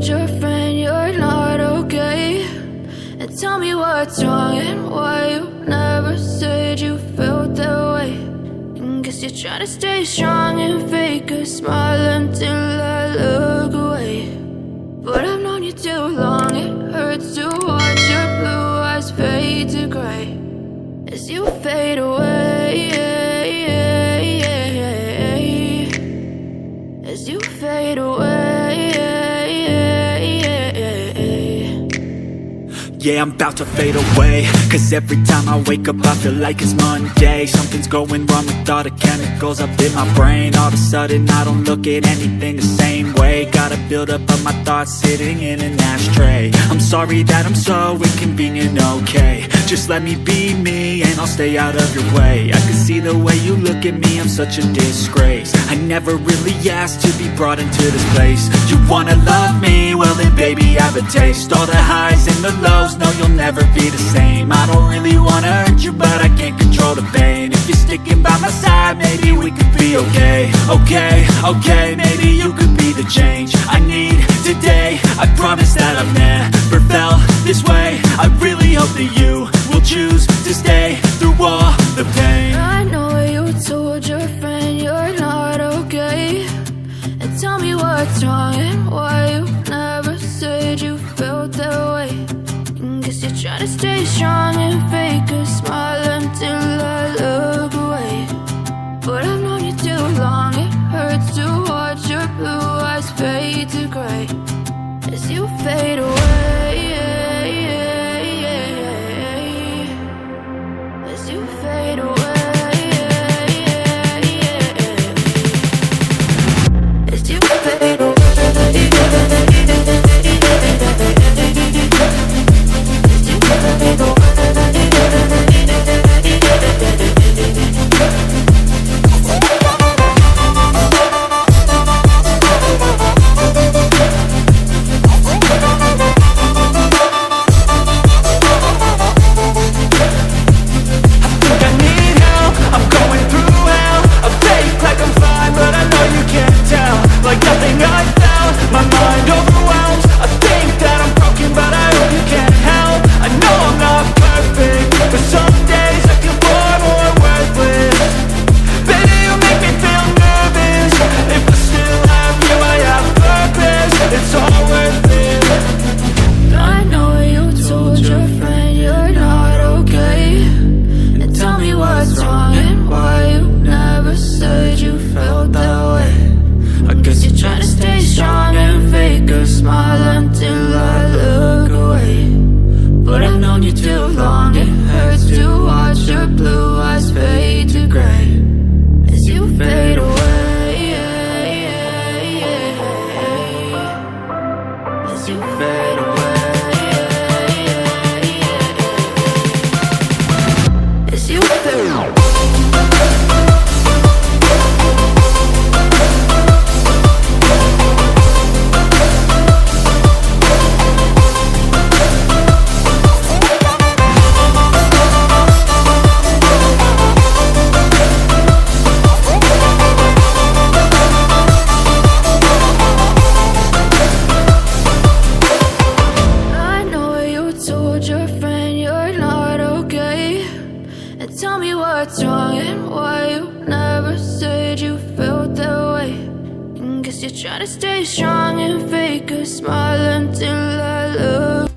told your friend you're not okay? And tell me what's wrong and why you never said you felt that way. And guess you're trying to stay strong and fake a smile until I look away. But I've known you too long, it hurts to watch your blue eyes fade to gray as you fade away, as you fade away. Yeah, I'm about to fade away, cause every time I wake up I feel like it's Monday. Something's going wrong with all the chemicals up in my brain. All of a sudden I don't look at anything the same way. Got a buildup of my thoughts sitting in an ashtray. I'm sorry that I'm so inconvenient, okay? Just let me be me and I'll stay out of your way. I can see the way you look at me, I'm such a disgrace. I never really asked to be brought into this place. You wanna love me? Well then baby I have a taste. All the highs and the lows, no, you'll never be the same. I don't really wanna hurt you, but I can't control the pain. If you're sticking by my side, maybe we could be okay. Okay, maybe you could be the change I need today. I promise that I've never felt this way. I really hope that you will choose to stay through all the pain. I know you told your friend you're not okay. And tell me what's wrong and why you never said you felt that way. Guess you're trying to stay strong and fake a smile until I look away. But I've known you too long, it hurts to watch your blue eyes fade to gray as you fade away, as you fade away, as you fade away. Tell me what's wrong and why you never said you felt that way. And guess you're trying to stay strong and fake a smile until I look